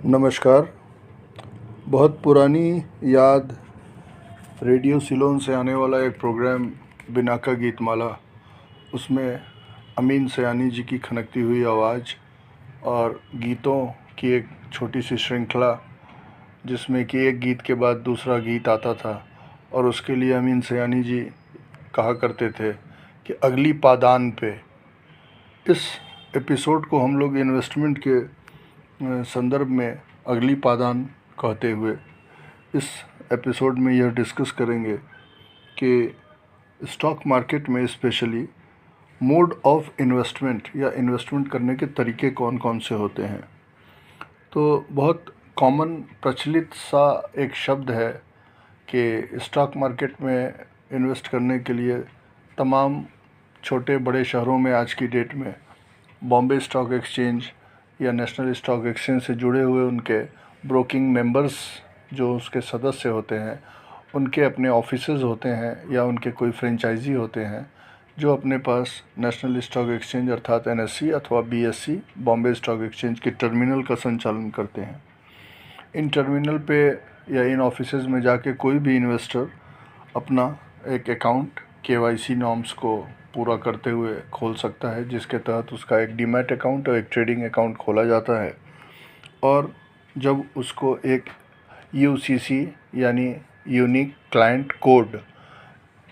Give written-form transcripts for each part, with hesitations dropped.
नमस्कार। बहुत पुरानी याद रेडियो सिलोन से आने वाला एक प्रोग्राम बिना का गीतमाला, उसमें अमीन सयानी जी की खनकती हुई आवाज़ और गीतों की एक छोटी सी श्रृंखला, जिसमें कि एक गीत के बाद दूसरा गीत आता था और उसके लिए अमीन सयानी जी कहा करते थे कि अगली पादान पे। इस एपिसोड को हम लोग इन्वेस्टमेंट के संदर्भ में अगली पादान कहते हुए इस एपिसोड में यह डिस्कस करेंगे कि स्टॉक मार्केट में स्पेशली मोड ऑफ इन्वेस्टमेंट या इन्वेस्टमेंट करने के तरीके कौन कौन से होते हैं। तो बहुत कॉमन प्रचलित सा एक शब्द है कि स्टॉक मार्केट में इन्वेस्ट करने के लिए तमाम छोटे बड़े शहरों में आज की डेट में बॉम्बे स्टॉक एक्सचेंज या नेशनल स्टॉक एक्सचेंज से जुड़े हुए उनके ब्रोकिंग मेंबर्स जो उसके सदस्य होते हैं, उनके अपने ऑफिसेज होते हैं या उनके कोई फ्रेंचाइजी होते हैं जो अपने पास नेशनल स्टॉक एक्सचेंज अर्थात एनएससी अथवा बीएससी बॉम्बे स्टॉक एक्सचेंज के टर्मिनल का संचालन करते हैं। इन टर्मिनल पे या इन ऑफिसेज में जाके कोई भी इन्वेस्टर अपना एक अकाउंट केवाईसी नॉर्म्स को पूरा करते हुए खोल सकता है, जिसके तहत उसका एक डीमैट अकाउंट और एक ट्रेडिंग अकाउंट खोला जाता है। और जब उसको एक यूसीसी यानी unique client code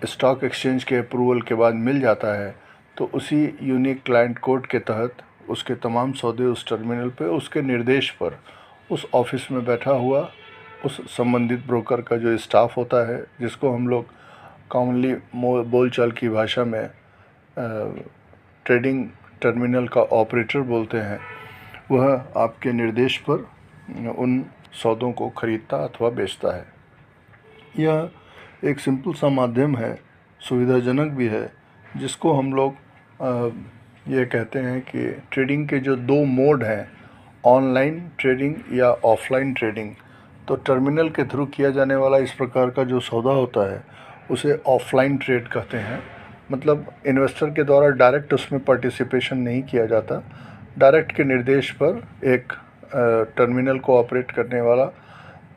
stock exchange के अप्रूवल के बाद मिल जाता है, तो उसी यूनिक क्लाइंट कोड के तहत उसके तमाम सौदे उस टर्मिनल पे उसके निर्देश पर उस ऑफिस में बैठा हुआ उस संबंधित ब्रोकर का जो स्टाफ होता है, जिसको हम लोग कॉमनली बोलचाल की भाषा में ट्रेडिंग टर्मिनल का ऑपरेटर बोलते हैं, वह आपके निर्देश पर उन सौदों को खरीदता अथवा बेचता है। यह एक सिंपल सा माध्यम है, सुविधाजनक भी है, जिसको हम लोग ये कहते हैं कि ट्रेडिंग के जो दो मोड हैं, ऑनलाइन ट्रेडिंग या ऑफलाइन ट्रेडिंग। तो टर्मिनल के थ्रू किया जाने वाला इस प्रकार का जो सौदा होता है उसे ऑफलाइन ट्रेड कहते हैं। मतलब इन्वेस्टर के द्वारा डायरेक्ट उसमें पार्टिसिपेशन नहीं किया जाता, डायरेक्ट के निर्देश पर एक टर्मिनल को ऑपरेट करने वाला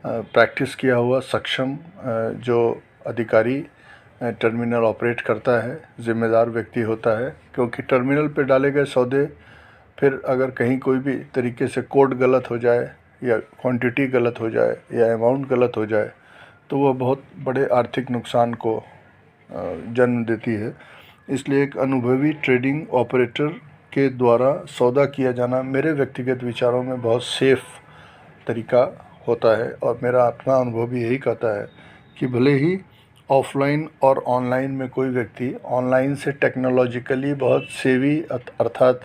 प्रैक्टिस किया हुआ सक्षम जो अधिकारी टर्मिनल ऑपरेट करता है, जिम्मेदार व्यक्ति होता है। क्योंकि टर्मिनल पे डाले गए सौदे फिर अगर कहीं कोई भी तरीके से कोड गलत हो जाए या क्वांटिटी गलत हो जाए या अमाउंट गलत हो जाए, तो वह बहुत बड़े आर्थिक नुकसान को जन्म देती है। इसलिए एक अनुभवी ट्रेडिंग ऑपरेटर के द्वारा सौदा किया जाना मेरे व्यक्तिगत विचारों में बहुत सेफ़ तरीका होता है। और मेरा अपना अनुभव भी यही कहता है कि भले ही ऑफलाइन और ऑनलाइन में कोई व्यक्ति ऑनलाइन से टेक्नोलॉजिकली बहुत सेवी अर्थात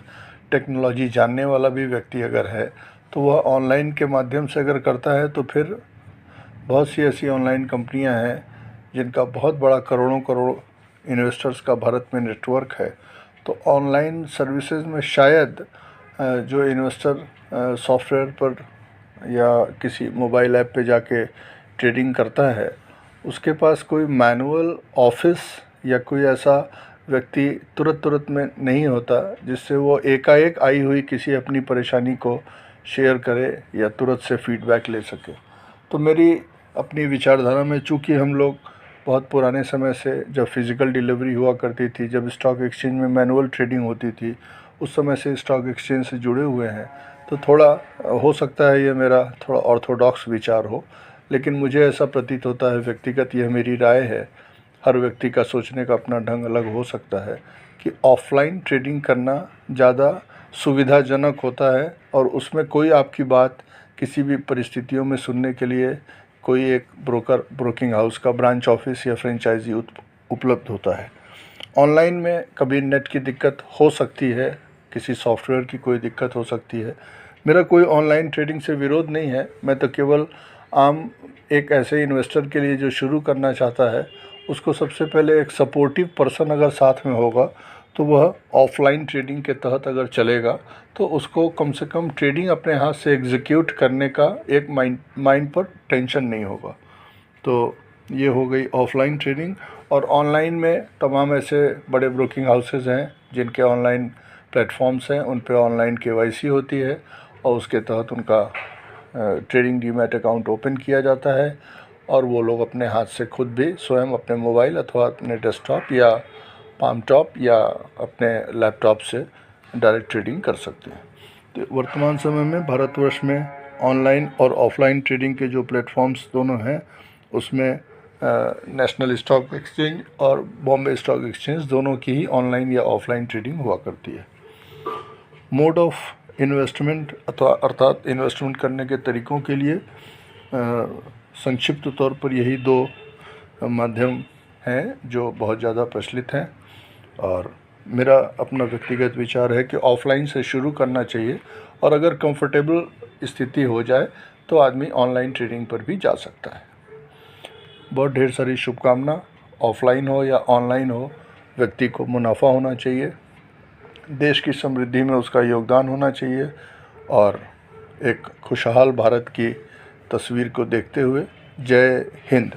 टेक्नोलॉजी जानने वाला भी व्यक्ति अगर है, तो वह ऑनलाइन के माध्यम से अगर करता है तो फिर बहुत सी ऐसी ऑनलाइन कंपनियां हैं जिनका बहुत बड़ा करोड़ों करोड़ इन्वेस्टर्स का भारत में नेटवर्क है। तो ऑनलाइन सर्विसेज में शायद जो इन्वेस्टर सॉफ्टवेयर पर या किसी मोबाइल ऐप पे जाके ट्रेडिंग करता है, उसके पास कोई मैनुअल ऑफिस या कोई ऐसा व्यक्ति तुरंत में नहीं होता जिससे वो एकाएक आई हुई किसी अपनी परेशानी को शेयर करे या तुरंत से फीडबैक ले सके। तो मेरी अपनी विचारधारा में, चूँकि हम लोग बहुत पुराने समय से जब फिज़िकल डिलीवरी हुआ करती थी, जब स्टॉक एक्सचेंज में मैनुअल ट्रेडिंग होती थी, उस समय से स्टॉक एक्सचेंज से जुड़े हुए हैं, तो थोड़ा हो सकता है ये मेरा थोड़ा ऑर्थोडॉक्स विचार हो, लेकिन मुझे ऐसा प्रतीत होता है, व्यक्तिगत यह मेरी राय है, हर व्यक्ति का सोचने का अपना ढंग अलग हो सकता है, कि ऑफलाइन ट्रेडिंग करना ज़्यादा सुविधाजनक होता है और उसमें कोई आपकी बात किसी भी परिस्थितियों में सुनने के लिए कोई एक ब्रोकिंग हाउस का ब्रांच ऑफिस या फ्रेंचाइजी उपलब्ध होता है। ऑनलाइन में कभी नेट की दिक्कत हो सकती है, किसी सॉफ्टवेयर की कोई दिक्कत हो सकती है। मेरा कोई ऑनलाइन ट्रेडिंग से विरोध नहीं है, मैं तो केवल आम एक ऐसे इन्वेस्टर के लिए जो शुरू करना चाहता है, उसको सबसे पहले एक सपोर्टिव पर्सन अगर साथ में होगा तो वह ऑफलाइन ट्रेडिंग के तहत अगर चलेगा तो उसको कम से कम ट्रेडिंग अपने हाथ से एग्जीक्यूट करने का एक माइंड पर टेंशन नहीं होगा। तो ये हो गई ऑफलाइन ट्रेडिंग। और ऑनलाइन में तमाम ऐसे बड़े ब्रोकिंग हाउसेज हैं जिनके ऑनलाइन प्लेटफॉर्म्स हैं, उन पे ऑनलाइन केवाईसी होती है और उसके तहत उनका ट्रेडिंग डीमैट अकाउंट ओपन किया जाता है और वो लोग अपने हाथ से खुद भी स्वयं अपने मोबाइल अथवा अपने डेस्कटॉप या पाम टॉप या अपने लैपटॉप से डायरेक्ट ट्रेडिंग कर सकते हैं। तो वर्तमान समय में भारतवर्ष में ऑनलाइन और ऑफलाइन ट्रेडिंग के जो प्लेटफॉर्म्स दोनों हैं उसमें नेशनल स्टॉक एक्सचेंज और बॉम्बे स्टॉक एक्सचेंज दोनों की ही ऑनलाइन या ऑफलाइन ट्रेडिंग हुआ करती है। मोड ऑफ इन्वेस्टमेंट अर्थात इन्वेस्टमेंट करने के तरीक़ों के लिए संक्षिप्त तौर पर यही दो माध्यम हैं जो बहुत ज़्यादा प्रचलित हैं और मेरा अपना व्यक्तिगत विचार है कि ऑफ़लाइन से शुरू करना चाहिए और अगर कंफर्टेबल स्थिति हो जाए तो आदमी ऑनलाइन ट्रेडिंग पर भी जा सकता है। बहुत ढेर सारी शुभकामना। ऑफ़लाइन हो या ऑनलाइन हो, व्यक्ति को मुनाफा होना चाहिए, देश की समृद्धि में उसका योगदान होना चाहिए और एक खुशहाल भारत की तस्वीर को देखते हुए जय हिंद।